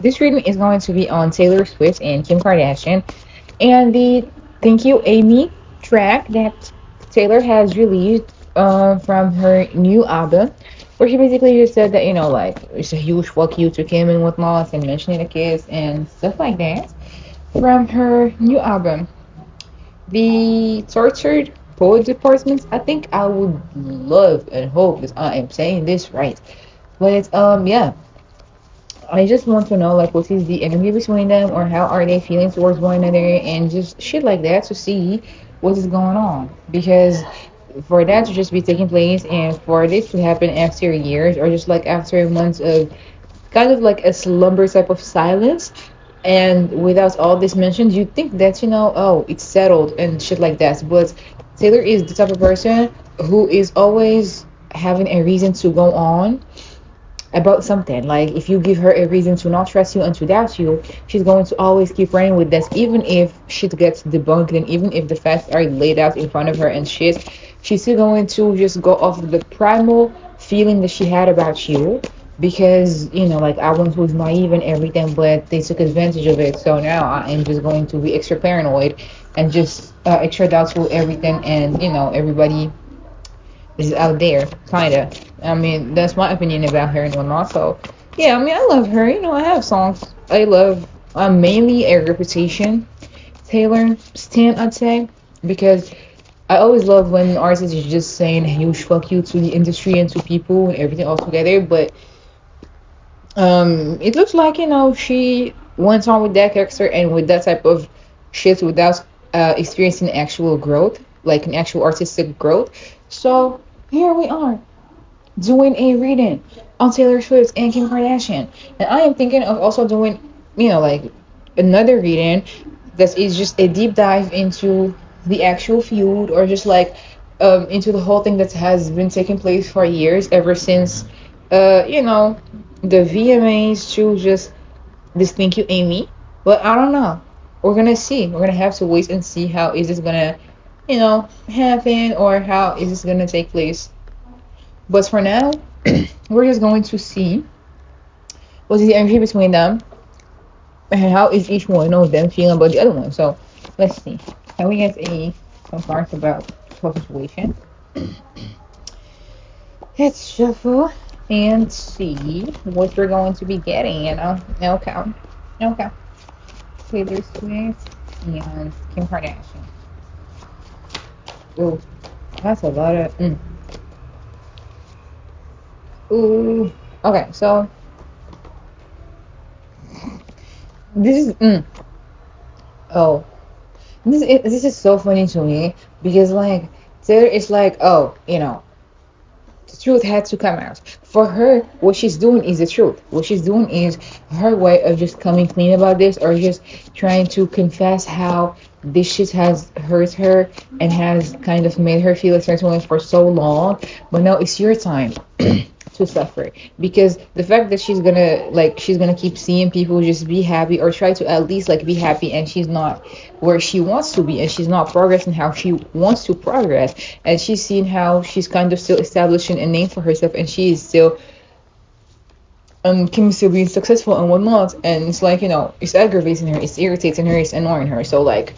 This reading is going to be on Taylor Swift and Kim Kardashian, and the Thank You Amy track that Taylor has released from her new album, where she basically just said that, like, it's a huge fuck you to Kim and whatnot, and mentioning the kids and stuff like that from her new album. The Tortured Poet Department, I think I would love and hope that I am saying this right. But yeah, I just want to know, like, what is the energy between them, or how are they feeling towards one another, and just shit like that to see what is going on. Because for that to just be taking place and for this to happen after years, or just like after months of kind of like a slumber type of silence, and without all this mentioned, you think that, oh, it's settled and shit like that. But Taylor is the type of person who is always having a reason to go on about something. Like, if you give her a reason to not trust you and to doubt you, she's going to always keep running with this, even if shit gets debunked and even if the facts are laid out in front of her and shit. She's still going to just go off of the primal feeling that she had about you, because, like, I once was naive and everything, but they took advantage of it. So now I am just going to be extra paranoid and just extra doubtful everything, and everybody is out there, kinda. I mean, that's my opinion about her and whatnot. So, yeah, I mean, I love her. I have songs I love. I'm mainly a Reputation Taylor stan, I'd say, because I always love when artists is just saying huge fuck you to the industry and to people and everything all together. But it looks like, she went on with that character and with that type of shit without experiencing actual growth, like an actual artistic growth. So here we are doing a reading on Taylor Swift and Kim Kardashian. And I am thinking of also doing, like, another reading that is just a deep dive into the actual feud, or just like into the whole thing that has been taking place for years, ever since the VMAs to just this Thank You Amy. But I don't know. We're gonna see. We're gonna have to wait and see how is this gonna, happen, or how is this gonna take place. But for now, we're just going to see what is the energy between them and how is each one of them feeling about the other one. So let's see. Can we get some cards about the whole situation? Let's shuffle and see what we're going to be getting. Okay. Okay. Taylor Swift and Kim Kardashian. Ooh, that's a lot of. Ooh. Okay, so this is oh, this is so funny to me, because, like, there is like, oh, the truth had to come out. For her, what she's doing is the truth. What she's doing is her way of just coming clean about this, or just trying to confess how this shit has hurt her and has kind of made her feel a certain way for so long. But now it's your time to suffer, because the fact that she's gonna keep seeing people just be happy, or try to at least like be happy, and she's not where she wants to be, and she's not progressing how she wants to progress, and she's seen how she's kind of still establishing a name for herself, and she is still Kim is still being successful and whatnot, and it's like, it's aggravating her, it's irritating her, it's annoying her. So, like,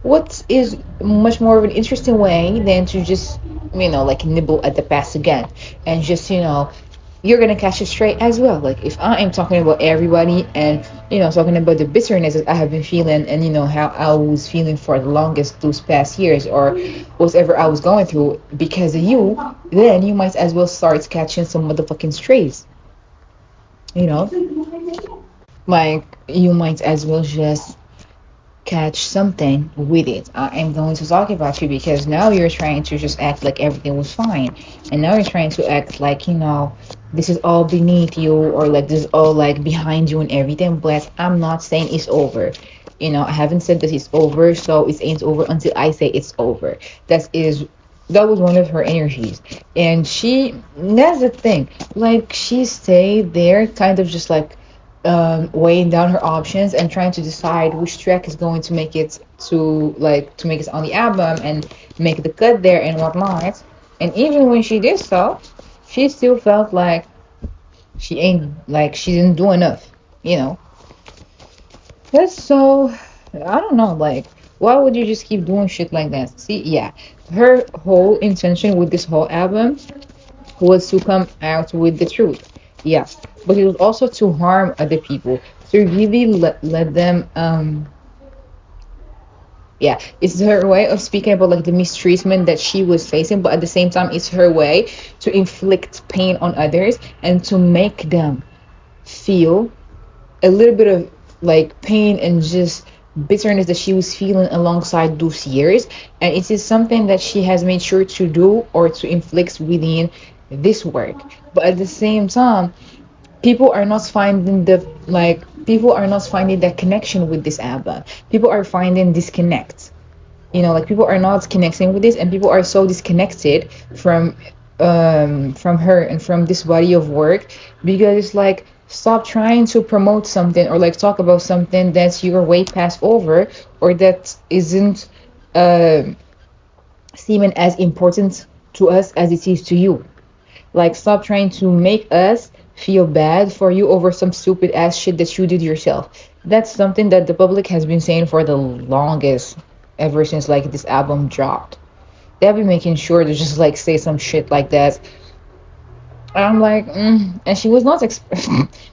what is much more of an interesting way than to just, like, nibble at the past again, and just, you're gonna catch it straight as well. Like, if I am talking about everybody, and, talking about the bitterness that I have been feeling, and, how I was feeling for the longest those past years, or whatever I was going through because of you, then you might as well start catching some motherfucking strays, you know? Like, you might as well just catch something with it. I am going to talk about you, because now you're trying to just act like everything was fine, and now you're trying to act like, this is all beneath you, or like this is all like behind you and everything. But I'm not saying it's over. I haven't said that it's over, so it ain't over until I say it's over. That was one of her energies, and that's the thing, like, she stayed there kind of just like weighing down her options and trying to decide which track is going to make it to make it on the album and make the cut there and whatnot. And even when she did so, she still felt like she didn't do enough, you know. That's so, I don't know, like, why would you just keep doing shit like that? See, yeah, her whole intention with this whole album was to come out with the truth, yes, but it was also to harm other people, to really let them, yeah, it's her way of speaking about like the mistreatment that she was facing, but at the same time, it's her way to inflict pain on others and to make them feel a little bit of like pain and just bitterness that she was feeling alongside those years. And it is something that she has made sure to do or to inflict within this work. But at the same time, people are not finding that connection with this album. People are finding disconnect. Like people are not connecting with this, and people are so disconnected from her and from this body of work, because it's like, stop trying to promote something or like talk about something that's you're way past over, or that isn't uh, seeming as important to us as it is to you. Like, stop trying to make us feel bad for you over some stupid ass shit that you did yourself. That's something that the public has been saying for the longest, ever since like this album dropped. They've been making sure to just like say some shit like that. And I'm like, and she was not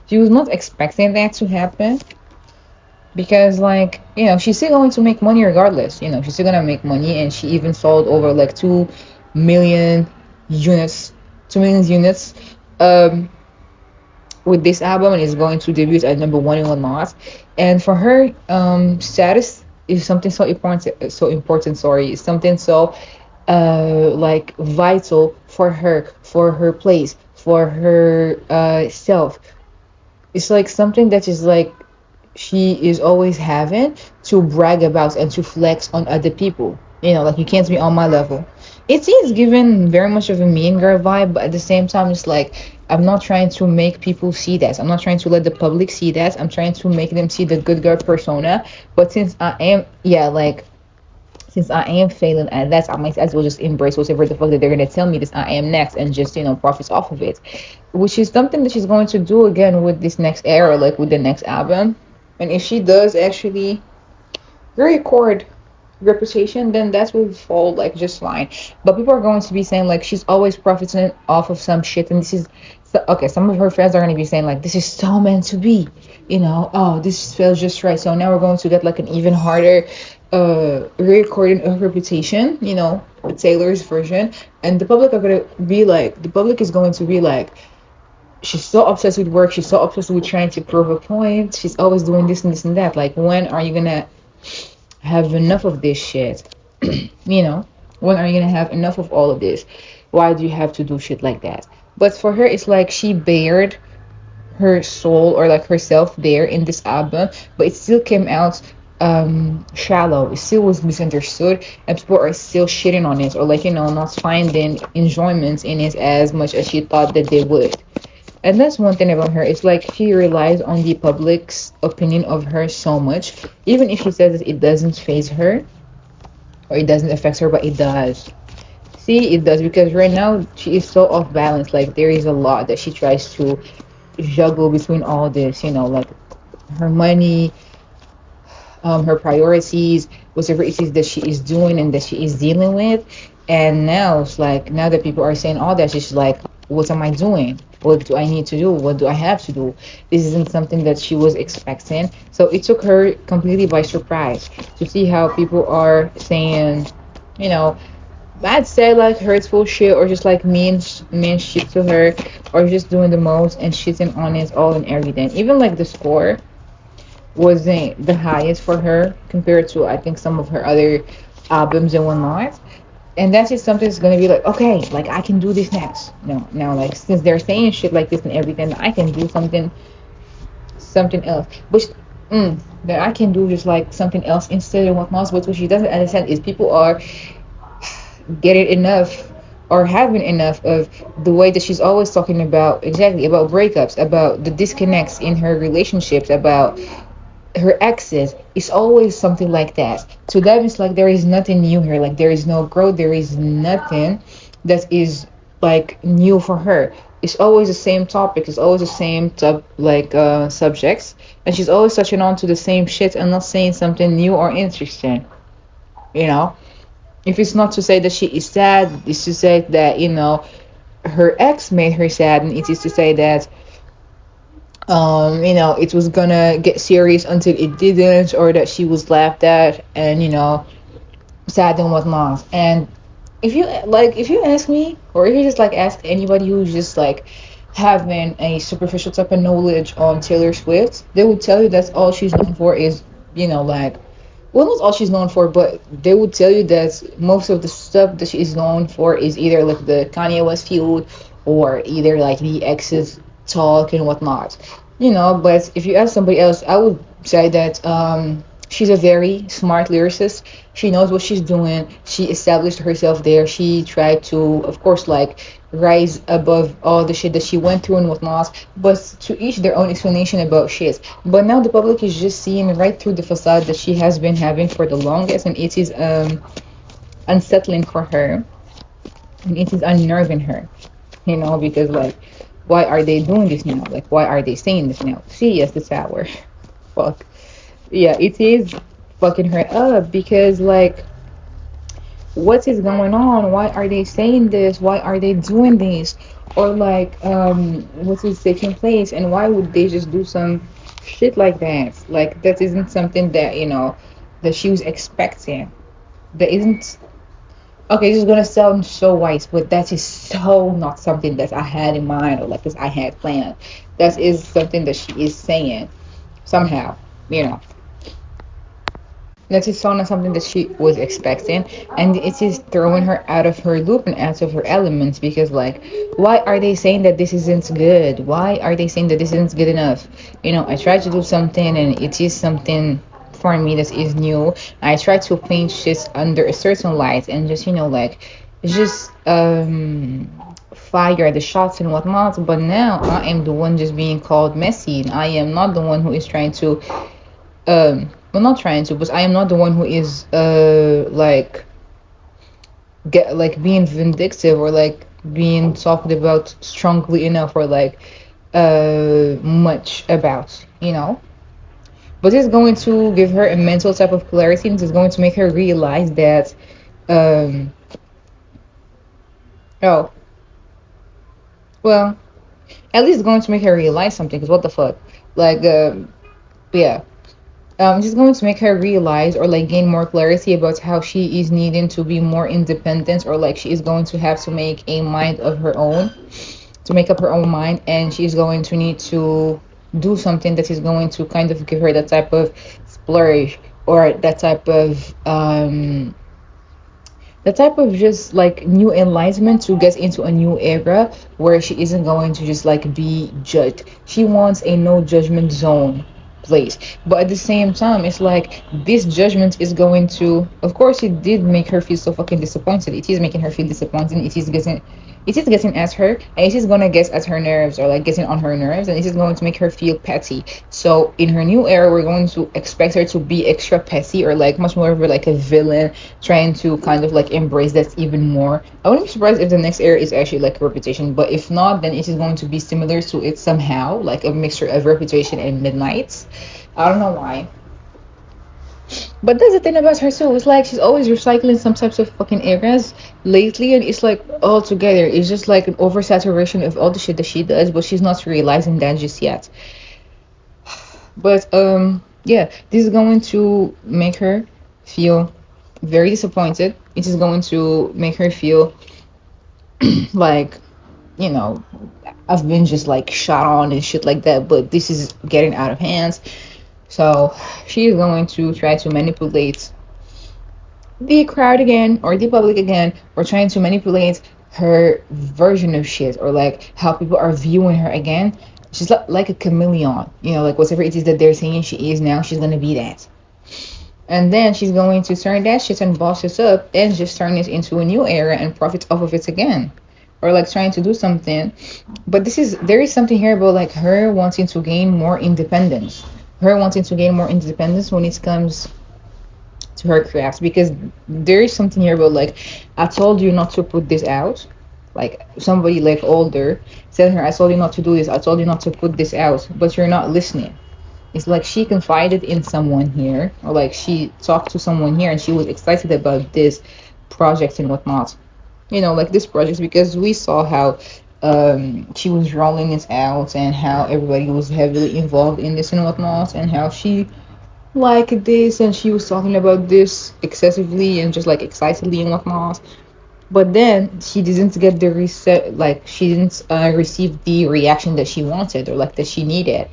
she was not expecting that to happen, because like, she's still going to make money regardless. She's still gonna make money, and she even sold over like 2 million units, 2 million units. Um, with this album, and is going to debut at number one in Lenot. And for her, status is something so important, sorry, is something so like vital for her place, for her self. It's like something that is like she is always having to brag about and to flex on other people. Like, you can't be on my level. It is given very much of a mean girl vibe, but at the same time, it's like, I'm not trying to make people see that. I'm not trying to let the public see that. I'm trying to make them see the good girl persona. But since I am failing at that, I might as well just embrace whatever the fuck that they're gonna tell me this I am next, and just profit off of it, which is something that she's going to do again with this next era, like with the next album. And if she does actually record reputation, then that will fall like just fine. But people are going to be saying like she's always profiting off of some shit, and this is okay. Some of her fans are going to be saying like, this is so meant to be, oh, this feels just right. So now we're going to get like an even harder recording of reputation, Taylor's version. And the public is going to be like, she's so obsessed with work, she's so obsessed with trying to prove a point, she's always doing this and this and that. Like, when are you gonna have enough of this shit? When are you gonna have enough of all of this? Why do you have to do shit like that? But for her, it's like she bared her soul or like herself there in this album, but it still came out shallow. It still was misunderstood, and people are still shitting on it, or like, not finding enjoyment in it as much as she thought that they would. And that's one thing about her. It's like she relies on the public's opinion of her so much. Even if she says that it doesn't phase her or it doesn't affect her, but it does. See, it does, because right now she is so off balance. Like, there is a lot that she tries to juggle between all this, like her money, her priorities, whatever it is that she is doing and that she is dealing with. And now it's like, now that people are saying all that, she's like, what am I doing? What do I need to do? What do I have to do? This isn't something that she was expecting. So it took her completely by surprise to see how people are saying, I'd say like hurtful shit, or just like mean shit to her, or just doing the most and shitting on it all and everything. Even like the score wasn't the highest for her compared to, I think, some of her other albums and whatnot. And that's just something that's gonna be like, okay, like I can do this next. No, now like, since they're saying shit like this and everything, I can do something else. Which that I can do just like something else instead of whatnot. But what she doesn't understand is people are getting enough or having enough of the way that she's always talking about, exactly, about breakups, about the disconnects in her relationships, about her exes. It's always something like that. To them, it's like there is nothing new here. Like, there is no growth. There is nothing that is like new for her. it's always the same topic, it's always the same subjects, and she's always touching on to the same shit and not saying something new or interesting, you know. If it's not to say that she is sad, it's to say that, her ex made her sad, and it is to say that it was gonna get serious until it didn't, or that she was laughed at and, sad and whatnot. And if you ask me, or if you just like ask anybody who's just like having a superficial type of knowledge on Taylor Swift, they would tell you that's all she's known for is, well, not all she's known for, but they would tell you that most of the stuff that she is known for is either like the Kanye West feud, or either like the exes talk and whatnot. But if you ask somebody else, I would say that she's a very smart lyricist. She knows what she's doing. She established herself there. She tried to, of course, like rise above all the shit that she went through and whatnot. But to each their own explanation about shit. But now the public is just seeing right through the facade that she has been having for the longest, and it is unsettling for her, and it is unnerving her. Because like, why are they doing this now? Like, why are they saying this now? See, yes, the sour. Fuck. Yeah, it is fucking her up because, like, what is going on? Why are they saying this? Why are they doing this? Or, like, what is taking place? And why would they just do some shit like that? Like, that isn't something that, that she was expecting. That isn't. Okay, this is gonna sound so wise, but that is so not something that I had in mind, or like this I had planned. That is something that she is saying somehow, you know. That is so not something that she was expecting, and it is throwing her out of her loop and out of her elements, because like, why are they saying that this isn't good? Why are they saying that this isn't good enough? I tried to do something, and it is something for me that is new. I try to paint shit under a certain light, and just, just fire the shots and whatnot. But now I am the one just being called messy, and I am not the one who is trying to well, not trying to, but I am not the one who is like get like being vindictive, or like being talked about strongly enough, or like much about, but it's going to give her a mental type of clarity, and it's going to make her realize that um oh, well, at least it's going to make her realize something, because what the fuck, like, yeah, just going to make her realize, or like gain more clarity about how she is needing to be more independent, or like she is going to have to make a mind of her own, to make up her own mind, and she's going to need to do something that is going to kind of give her that type of splurge, or that type of just like new enlightenment, to get into a new era where she isn't going to just like be judged. She wants a no judgment zone place, but at the same time, it's like this judgment is going to, of course, it did make her feel so fucking disappointed. It is making her feel disappointed. It is getting at her, and it is gonna get at her nerves, or like getting on her nerves, and it is going to make her feel petty. So in her new era, we're going to expect her to be extra petty, or like much more of like a villain, trying to kind of like embrace that even more. I wouldn't be surprised if the next era is actually like a Reputation, but if not, then it is going to be similar to it somehow, like a mixture of Reputation and Midnights. I don't know why. But that's the thing about her too. It's like she's always recycling some types of fucking eras lately, and it's like all together. It's just like an oversaturation of all the shit that she does, but she's not realizing that just yet. But yeah, this is going to make her feel very disappointed. It is going to make her feel like, you know, I've been just like shot on and shit like that, but this is getting out of hands. So she is going to try to manipulate the crowd again, or the public again, or trying to manipulate her version of shit, or like how people are viewing her again. She's like a chameleon, like whatever it is that they're saying she is now, she's gonna be that. And then she's going to turn that shit and boss it up, and just turn it into a new era and profit off of it again, or like trying to do something. But there is something here about like her wanting to gain more independence, when it comes to her craft, because there is something here about like, I told you not to put this out, like somebody like older telling her, I told you not to do this, I told you not to put this out, but you're not listening. It's like she confided in someone here, or like she talked to someone here and she was excited about this project and whatnot. Like this project, because we saw how she was rolling it out and how everybody was heavily involved in this and whatnot, and how she liked this and she was talking about this excessively and just like excitedly and whatnot. But then she didn't get the reset, like she didn't receive the reaction that she wanted or like that she needed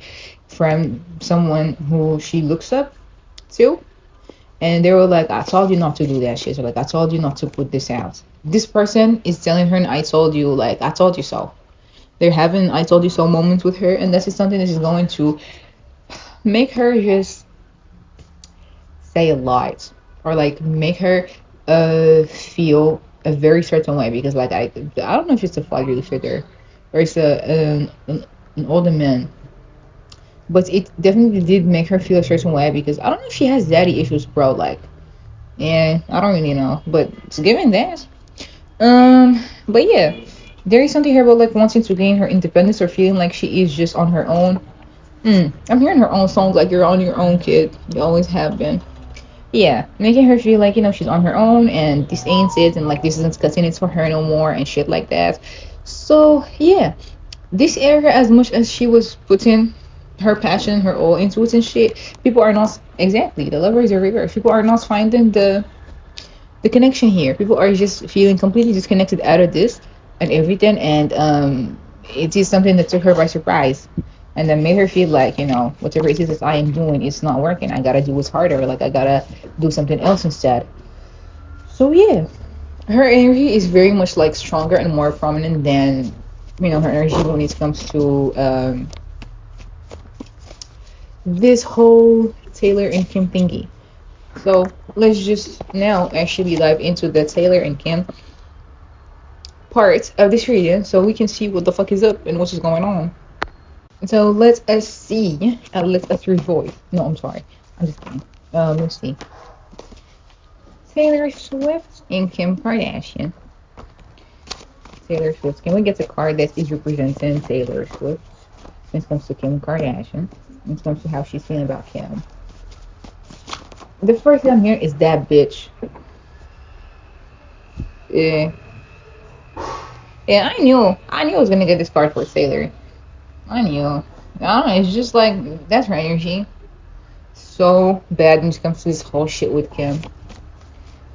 from someone who she looks up to. And they were like, I told you not to do that shit. Or like, I told you not to put this out. This person is telling her, I told you, like, I told you so. They're having I told you so moments with her, and this is something that is going to make her just say a lot, or like make her feel a very certain way, because like I don't know if it's a 5 year figure or it's an older man, but it definitely did make her feel a certain way, because I don't know if she has daddy issues, bro. Like, yeah, I don't really know, but it's given that. But yeah, there is something here about like wanting to gain her independence or feeling like she is just on her own. I'm hearing her own songs like you're on your own, kid. You always have been. Yeah, making her feel like she's on her own and this ain't it, and like this isn't cutting it for her no more and shit like that. So yeah, this area, as much as she was putting her passion, her all into it and shit, people are not exactly the lovers are reverse. People are not finding the connection here. People are just feeling completely disconnected out of this and everything, and it is something that took her by surprise, and then made her feel like whatever it is that I am doing, it's not working. I gotta do it harder. Like I gotta do something else instead. So yeah, her energy is very much like stronger and more prominent than her energy when it comes to this whole Taylor and Kim thingy. So let's just now actually dive into the Taylor and Kim part of this video so we can see what the fuck is up and what's going on. So let us see. Let us revoice. No, I'm sorry. I'm just kidding. Let's see. Taylor Swift and Kim Kardashian. Taylor Swift. Can we get the card that is representing Taylor Swift when it comes to Kim Kardashian? When it comes to how she's feeling about Kim. The first thing I'm hearing is that bitch. Yeah. Yeah, I knew I was gonna get this card for Taylor. I knew. I don't know, it's just like that's her energy. So bad when it comes to this whole shit with Kim.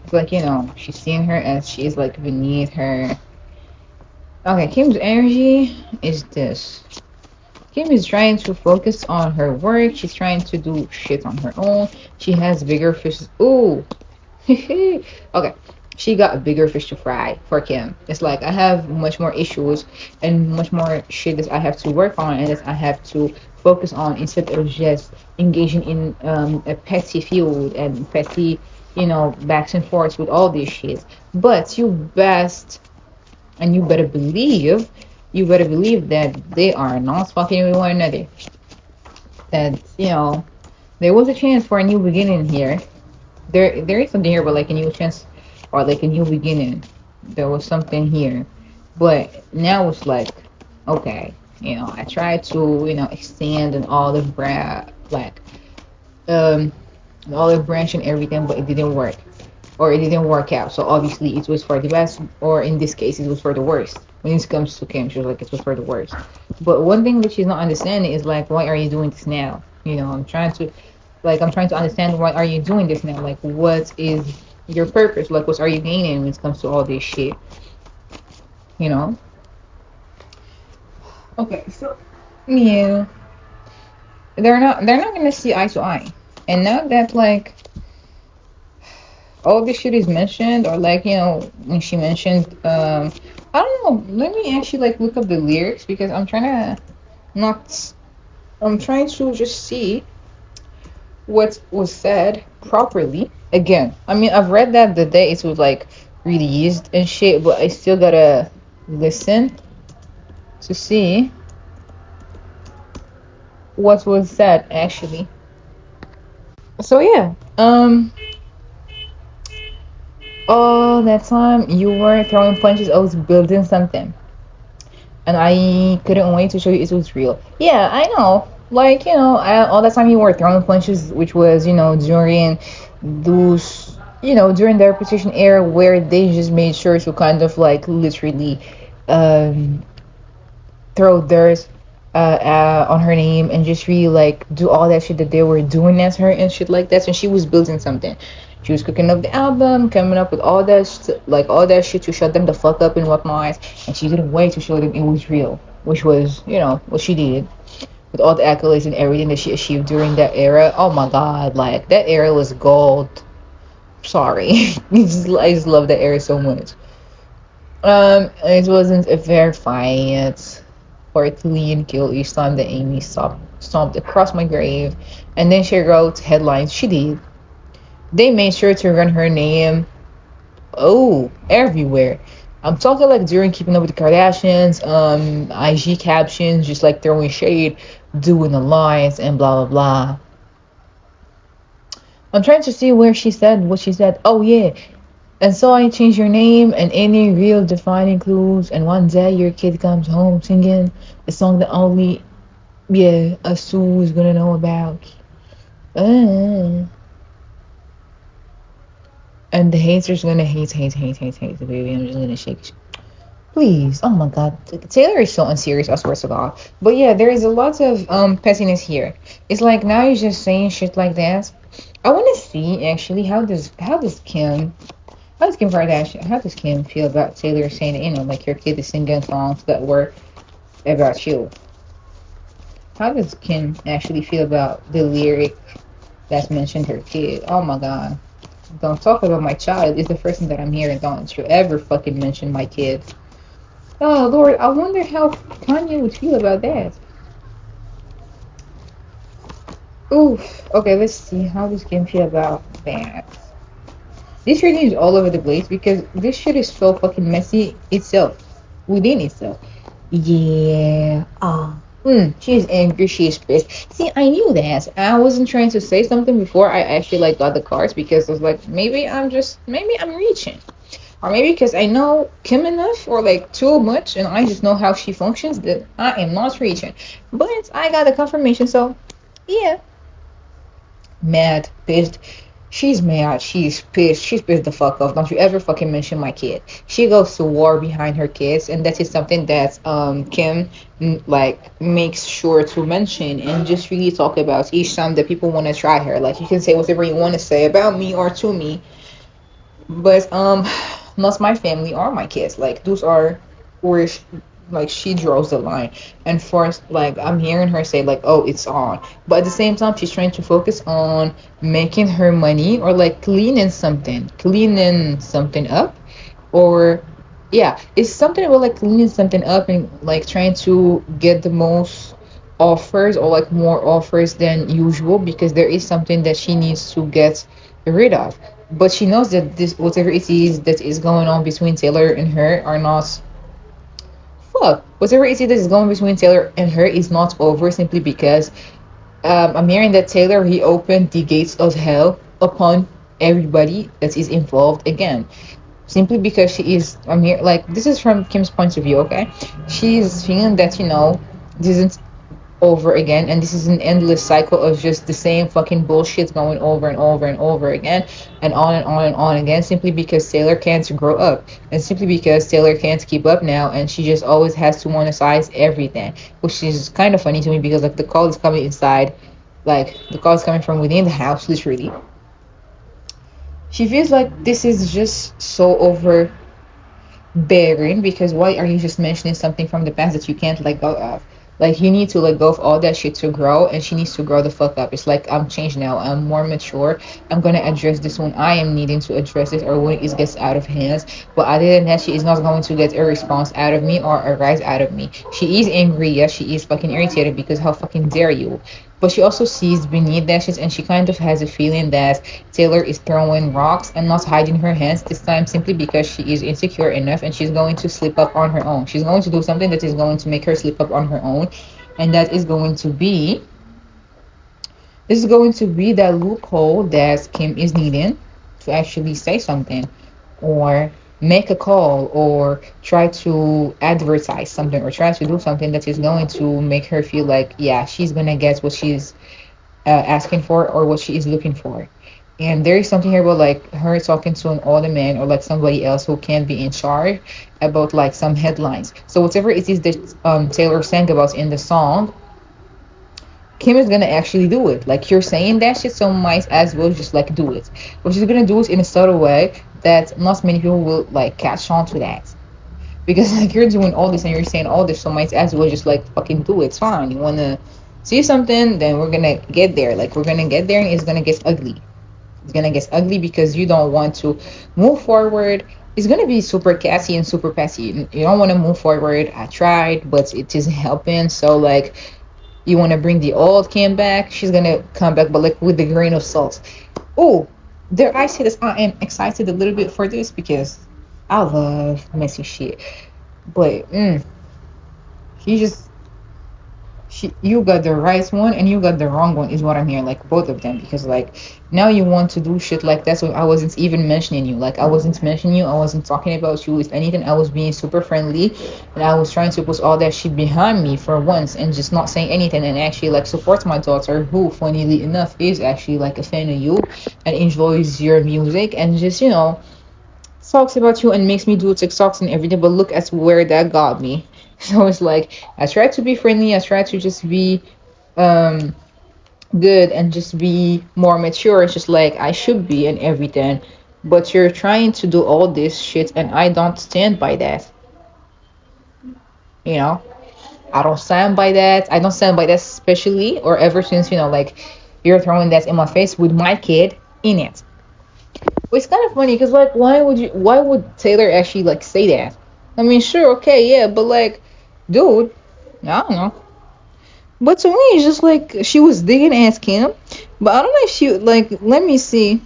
It's like, she's seeing her as she is like beneath her. Okay, Kim's energy is this. Kim is trying to focus on her work. She's trying to do shit on her own. She has bigger fish. Ooh. Okay. She got bigger fish to fry for Kim. It's like I have much more issues and much more shit that I have to work on and that I have to focus on, instead of just engaging in a petty feud and petty, backs and forths with all this shit. But you better believe that they are not fucking with one another. That there was a chance for a new beginning here. There is something here, but like a new chance or like a new beginning. There was something here, but now it's like, okay, I tried to extend an olive branch, like an olive branch and everything, but it didn't work, or it didn't work out. So obviously it was for the best, or in this case it was for the worst. When it comes to Kim, she was like, it was for the worst. But one thing that she's not understanding is like, why are you doing this now? I'm trying to understand, why are you doing this now? Like, what is your purpose? Like, what are you gaining when it comes to all this shit? Okay, so yeah, they're not gonna see eye to eye. And now that like all this shit is mentioned, or like when she mentioned I don't know, let me actually like look up the lyrics, because I'm trying to just see what was said properly. Again, I mean, I've read that the day it was like released and shit, but I still gotta listen to see what was said actually. So yeah, Oh, that time you were throwing punches, I was building something. And I couldn't wait to show you it was real. Yeah, I know. Like, all that time you were throwing punches, which was, during those, during the repetition era where they just made sure to kind of like literally um, throw dirt on her name and just really like do all that shit that they were doing as her and shit like that. So she was building something. She was cooking up the album, coming up with all that like all that shit to shut them the fuck up and whatnot. And she didn't wait to show them it was real, which was what she did with all the accolades and everything that she achieved during that era. Oh my god, like that era was gold. Sorry, I just love that era so much. It wasn't a fair fight for clean kill each time that Amy stomped across my grave, and then she wrote headlines. She did. They made sure to run her name, everywhere. I'm talking like during Keeping Up with the Kardashians, IG captions, just like throwing shade, doing the lines, and blah blah blah. I'm trying to see where she said what she said. Oh yeah. And so I changed your name and any real defining clues. And one day your kid comes home singing a song that only, a Sue is gonna know about. Uh, and the haters gonna hate, baby. I'm just gonna shake. Please, oh my God, Taylor is so unserious. I swear to God. But yeah, there is a lot of pettiness here. It's like now you're just saying shit like that. I want to see actually how does Kim Kardashian, how does Kim feel about Taylor saying that, like your kid is singing songs that were about you? How does Kim actually feel about the lyric that's mentioned her kid? Oh my god. Don't talk about my child. It's the first thing that I'm hearing. Don't you ever fucking mention my kid. Oh Lord, I wonder how Kanye would feel about that. Oof. Okay, let's see. How does Kim feel about that? This really is all over the place because this shit is so fucking messy itself, within itself. Yeah. She's angry. She's pissed. See, I knew that. I wasn't trying to say something before I actually like got the cards because I was like, maybe I'm reaching, or maybe because I know Kim enough or like too much, and I just know how she functions that I am not reaching. But I got the confirmation, so yeah, mad, pissed. She's mad. She's pissed. She's pissed the fuck off. Don't you ever fucking mention my kid. She goes to war behind her kids, and that is something that Kim like makes sure to mention and just really talk about each time that people want to try her. Like you can say whatever you want to say about me or to me, but not my family or my kids. Like those are where like she draws the line. And first, like I'm hearing her say like, "Oh, it's on," but at the same time, she's trying to focus on making her money or like cleaning something up, or yeah, it's something about like cleaning something up and like trying to get the most offers or like more offers than usual because there is something that she needs to get rid of. But she knows that this whatever it is that is going on between Taylor and her are not whatever it is that is going between Taylor and her is not over simply because I'm hearing that Taylor he opened the gates of hell upon everybody that is involved again simply because she is I'm here like this is from Kim's point of view, okay? She's feeling that this isn't over again and this is an endless cycle of just the same fucking bullshit going over and over and over again and on and on and on again simply because Taylor can't grow up and simply because Taylor can't keep up now and she just always has to monetize everything, which is kind of funny to me because like the call is coming inside, like the call is coming from within the house literally. She feels like this is just so overbearing because why are you just mentioning something from the past that you can't let go of? Like you need to let go of all that shit to grow, and she needs to grow the fuck up. It's like I'm changed now. I'm more mature. I'm gonna address this when I am needing to address it, or when it gets out of hands. But other than that, she is not going to get a response out of me or a rise out of me. She is angry. Yes, she is fucking irritated because how fucking dare you? But she also sees beneath that shit, and she kind of has a feeling that Taylor is throwing rocks and not hiding her hands this time simply because she is insecure enough and she's going to slip up on her own. She's going to do something that is going to make her slip up on her own, and that is going to be that loophole that Kim is needing to actually say something. or make a call or try to advertise something or try to do something that is going to make her feel like, yeah, she's gonna get what she's asking for or what she is looking for. And there is something here about like her talking to an older man or like somebody else who can be in charge about like some headlines. So whatever it is that Taylor sang about in the song, Kim is gonna actually do it. Like you're saying that shit, so might as well just like do it. But she's gonna do it in a subtle way that not many people will like catch on to that. Because like you're doing all this and you're saying all this, so might as well just like fucking do it. It's fine. You wanna see something, then we're gonna get there. Like we're gonna get there and it's gonna get ugly. It's gonna get ugly because you don't want to move forward. It's gonna be super catty and super passy. You don't want to move forward. I tried, but it isn't helping. So like you want to bring the old Kim back. She's gonna come back, but like with a grain of salt. Oh, there I say this. I am excited a little bit for this because I love messy shit. But he just you got the right one and you got the wrong one is what I'm hearing, like both of them, because like now you want to do shit like that. So I wasn't even mentioning you, like I wasn't mentioning you, I wasn't talking about you with anything. I was being super friendly and I was trying to put all that shit behind me for once and just not saying anything and actually like support my daughter, who funnily enough is actually like a fan of you and enjoys your music and just talks about you and makes me do TikToks and everything. But look at where that got me. So it's like I try to be friendly, I try to just be um good and just be more mature. It's just like I should be and everything. But you're trying to do all this shit and I don't stand by that. You know? I don't stand by that. I don't stand by that, especially or ever since, like you're throwing that in my face with my kid in it. Well, it's kind of funny because like why would Taylor actually like say that? I mean, sure, okay, yeah, but like, dude, I don't know. But to me, it's just like she was digging ass Kim, but I don't know if she like. Let me see,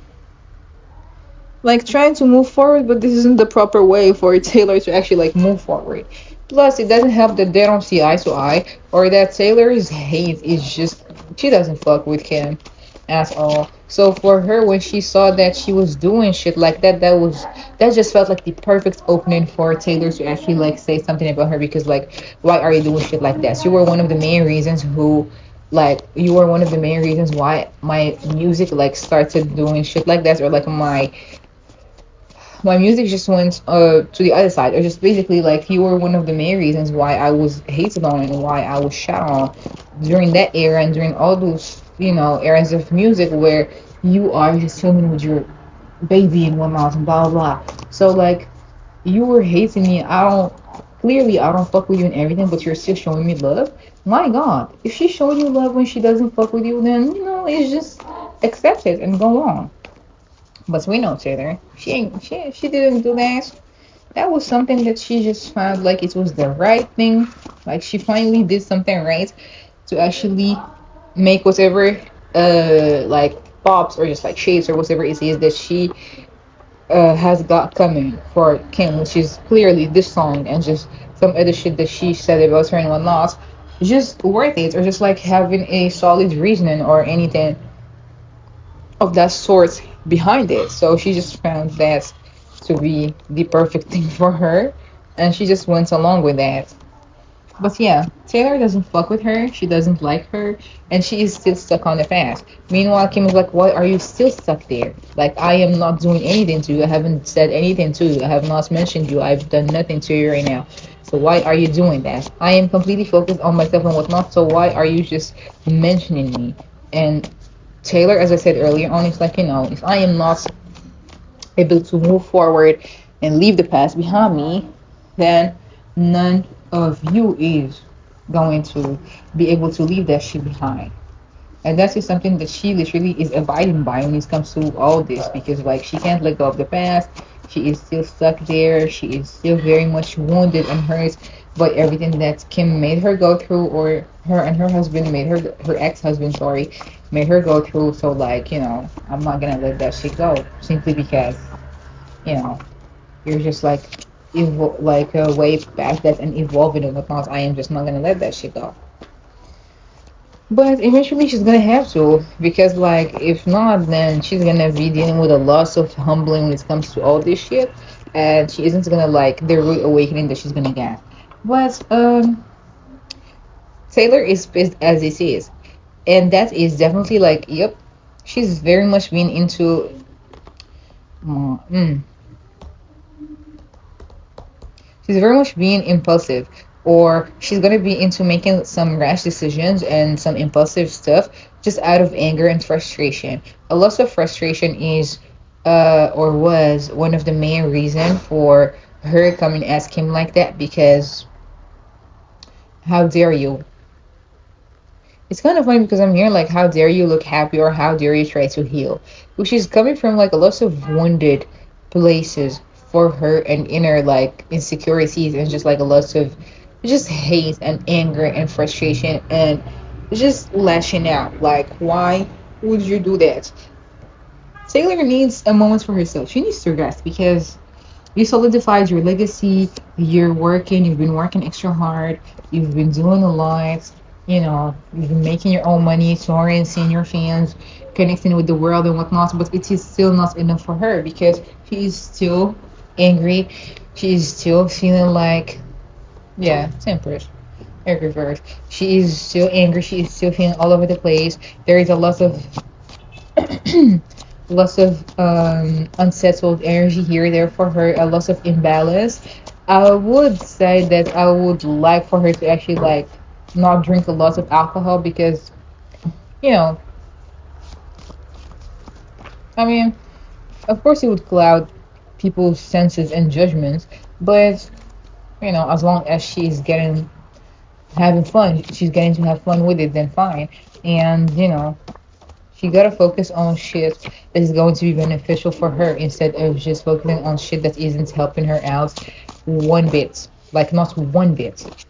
like trying to move forward, but this isn't the proper way for Taylor to actually like move forward. Plus, it doesn't help that they don't see eye to eye, or that Taylor's hate is just she doesn't fuck with Kim at all. So for her, when she saw that she was doing shit like that, that just felt like the perfect opening for Taylor to actually like say something about her because like, why are you doing shit like that? So you were one of the main reasons who. Like you were one of the main reasons why my music like started doing shit like that, or like my music just went to the other side, or just basically like you were one of the main reasons why I was hated on and why I was shot on during that era and during all those eras of music where you are just filming with your baby and whatnot and blah blah blah. So like you were hating me. I don't fuck with you and everything, but you're still showing me love. My God, if she's showing you love when she doesn't fuck with you, then it's just accept it and go on. But we know Taylor. She didn't do that. That was something that she just found like it was the right thing. Like she finally did something right to actually make whatever like pops or just like shapes or whatever it is that she has got coming for Kim, which is clearly this song and just some other shit that she said about her and whatnot. Just worth it, or just like having a solid reasoning or anything of that sort behind it. So she just found that to be the perfect thing for her, and she just went along with that. But yeah, Taylor doesn't fuck with her, she doesn't like her, and she is still stuck on the past. Meanwhile, Kim is like, why are you still stuck there? Like, I am not doing anything to you, I haven't said anything to you, I have not mentioned you, I've done nothing to you right now. So why are you doing that? I am completely focused on myself and whatnot, so why are you just mentioning me? And Taylor, as I said earlier on, is like, if I am not able to move forward and leave the past behind me, then none of you is going to be able to leave that shit behind. And that is something that she literally is abiding by when it comes to all this, because like she can't let go of the past. She is still stuck there. She is still very much wounded and hurt by everything that Kim made her go through, or her and her husband made her ex-husband, sorry, made her go through. So like, I'm not gonna let that shit go simply because, you know, you're just like like way past that and evolving and whatnot. I am just not gonna let that shit go. But eventually she's gonna have to, because like if not, then she's gonna be dealing with a loss of humbling when it comes to all this shit, and she isn't gonna like the rude awakening that she's gonna get. But Taylor is pissed as it is, and that is definitely like, yep, she's very much been into. Mm, she's very much being impulsive, or she's going to be into making some rash decisions and some impulsive stuff just out of anger and frustration. A lot of frustration is or was one of the main reason for her coming as Kim like that, because how dare you. It's kind of funny because I'm hearing like, how dare you look happy, or how dare you try to heal, which is coming from like a lot of wounded places for her, and inner like insecurities, and just like a lot of just hate and anger and frustration, and just lashing out. Like, why would you do that? Taylor needs a moment for herself. She needs to rest, because you solidified your legacy. You're working, you've been working extra hard, you've been doing a lot, you've been making your own money, touring, seeing your fans, connecting with the world and whatnot, but it is still not enough for her, because she is still angry. She is still feeling like, yeah, temperate. Angry verse. She is still angry. She is still feeling all over the place. There is a lot of lots of unsettled energy here there for her, a loss of imbalance. I would say that I would like for her to actually like not drink a lot of alcohol, because you know I mean, of course it would cloud people's senses and judgments, but as long as she's getting having fun, she's getting to have fun with it, then fine. And she gotta focus on shit that is going to be beneficial for her, instead of just focusing on shit that isn't helping her out one bit. Like, not one bit.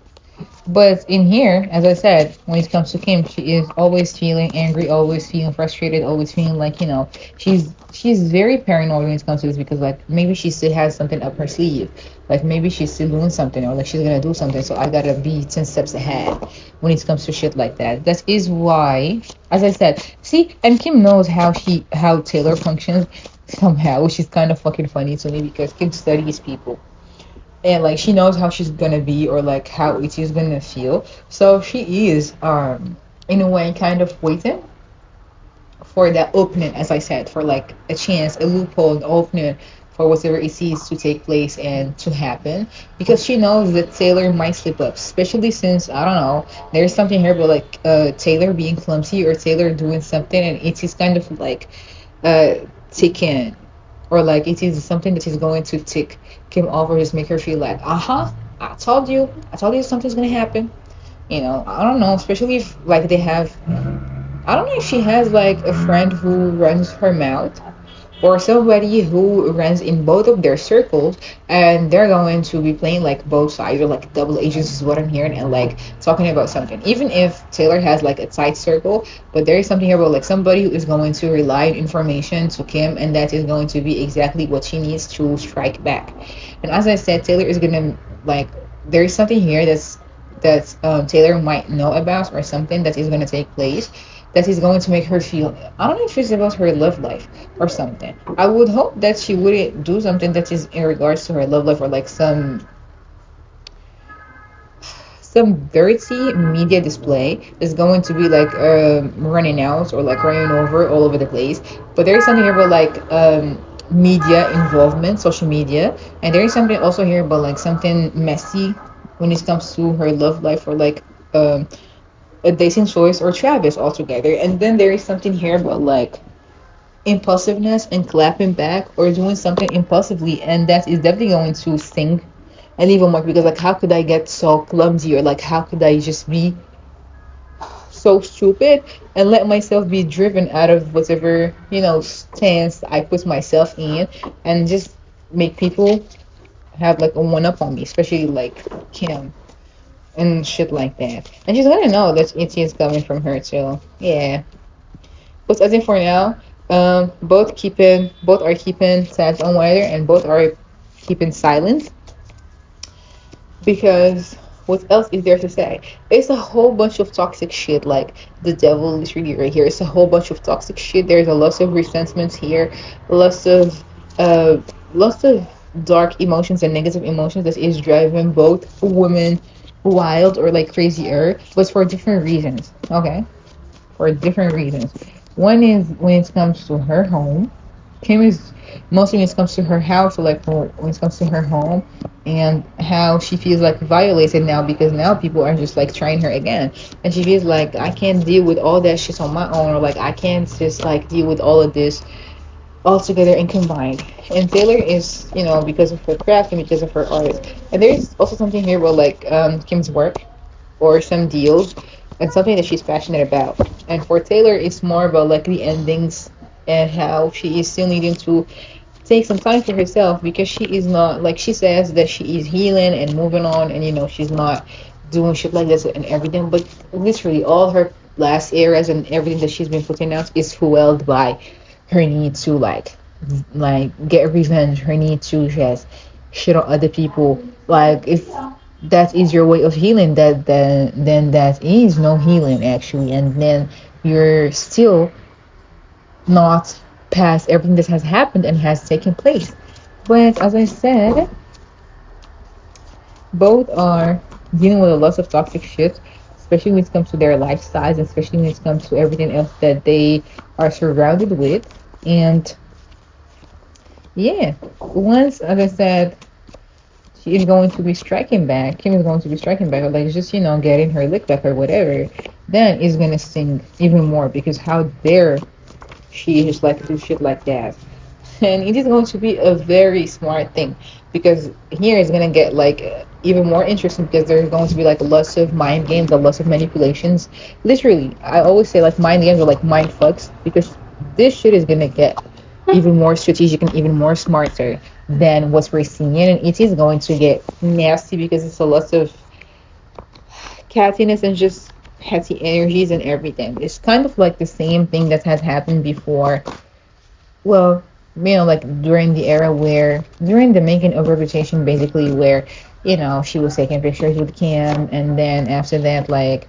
But in here, as I said, when it comes to Kim, she is always feeling angry, always feeling frustrated, always feeling like, she's very paranoid when it comes to this, because like maybe she still has something up her sleeve. Like maybe she's still doing something, or like she's gonna do something, so I gotta be 10 steps ahead when it comes to shit like that. That is why, as I said, see, and Kim knows how Taylor functions somehow, which is kind of fucking funny to me, because Kim studies people, and like she knows how she's gonna be, or like how it is gonna feel. So she is in a way kind of waiting for that opening, as I said, for like a chance, a loophole, an opening for whatever it sees to take place and to happen, because she knows that Taylor might slip up, especially since, I don't know, there's something here about like Taylor being clumsy, or Taylor doing something, and it is kind of like uh ticking, or like it is something that is going to tick Kim off, or just make her feel like, I told you something's gonna happen. I don't know, especially if like they have, I don't know if she has like a friend who runs her mouth, or somebody who runs in both of their circles, and they're going to be playing like both sides, or like double agents is what I'm hearing, and like talking about something. Even if Taylor has like a tight circle, but there is something here about like somebody who is going to rely on information to Kim, and that is going to be exactly what she needs to strike back. And as I said, Taylor is gonna like, there is something here that Taylor might know about, or something that is going to take place that is going to make her feel, I don't know if it's about her love life or something. I would hope that she wouldn't do something that is in regards to her love life, or like some dirty media display that's going to be like running out, or like running over all over the place. But there is something here about like media involvement, social media, and there is something also here about like something messy when it comes to her love life, or like a dating choice, or Travis altogether. And then there is something here about like impulsiveness and clapping back, or doing something impulsively, and that is definitely going to sting and leave a mark, because like, how could I get so clumsy, or like how could I just be so stupid and let myself be driven out of whatever stance I put myself in, and just make people have like a one up on me, especially like Kim and shit like that. And she's gonna know that it is coming from her too. Yeah. But I think for now, both are keeping tabs on one another, and both are keeping silent, because What else is there to say? It's a whole bunch of toxic shit. Like the devil is really right here. It's a whole bunch of toxic shit. There's a lot of resentments here, lots of uh, lots of dark emotions and negative emotions that is driving both women wild or like crazier, but for different reasons. Okay, for different reasons. One is when it comes to her home. Kim is mostly when it comes to her house, or like when it comes to her home, and how she feels like violated now because now people are just like trying her again, and she feels like I can't deal with all that shit on my own, or like I can't just like deal with all of this all together and combined. And Taylor is, because of her craft and because of her art. And there's also something here about like Kim's work or some deals and something that she's passionate about. And for Taylor, it's more about like the endings and how she is still needing to take some time for herself because she is not like she says that she is healing and moving on and she's not doing shit like this and everything, but literally all her last eras and everything that she's been putting out is fueled by her need to like get revenge, her need to just shit on other people. Like if that is your way of healing, then that is no healing actually, and then you're still not past everything that has happened and has taken place. But as I said, both are dealing with a lot of toxic shit, especially when it comes to their lifestyles, especially when it comes to everything else that they are surrounded with. And yeah, once, as I said, she is going to be striking back. Kim is going to be striking back, or like just getting her lick back or whatever. Then it's gonna sting even more because how dare she just like do shit like that. And it is going to be a very smart thing because here it's going to get like even more interesting because there's going to be like lots of mind games and lots of manipulations. Literally, I always say like mind games are like mind fucks because this shit is going to get even more strategic and even more smarter than what we're seeing, and it is going to get nasty because it's a lot of cattiness and just petty energies and everything. It's kind of like the same thing that has happened before. Well, like during the era where, during the making of Reputation, basically, where, she was taking pictures with Kim, and then after that, like,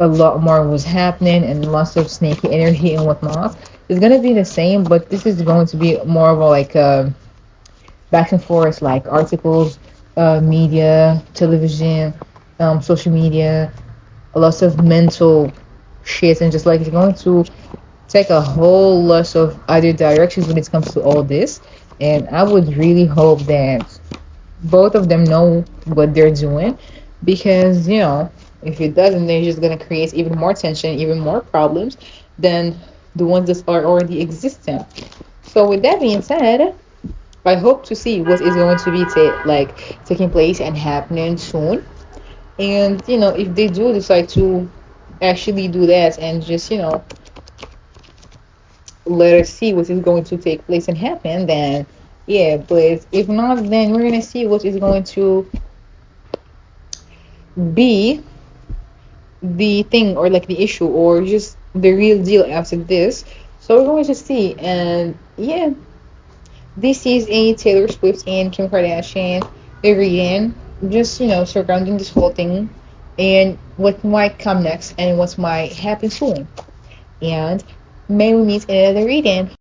a lot more was happening, and lots of snaky energy and whatnot. It's gonna be the same, but this is going to be more of a, like, back and forth, like, articles, media, television, social media, lots of mental shit, and just, like, it's going to take a whole lot of other directions when it comes to all this. And I would really hope that both of them know what they're doing because, if it doesn't, they're just going to create even more tension, even more problems than the ones that are already existing. So, with that being said, I hope to see what is going to be taking place and happening soon. And, if they do decide to actually do that and just, let us see what is going to take place and happen, then yeah. But if not, then we're gonna see what is going to be the thing or like the issue or just the real deal after this. So we're going to see. And yeah, this is a Taylor Swift and Kim Kardashian reading, just surrounding this whole thing and what might come next and what might happen soon. And may we meet in another reading.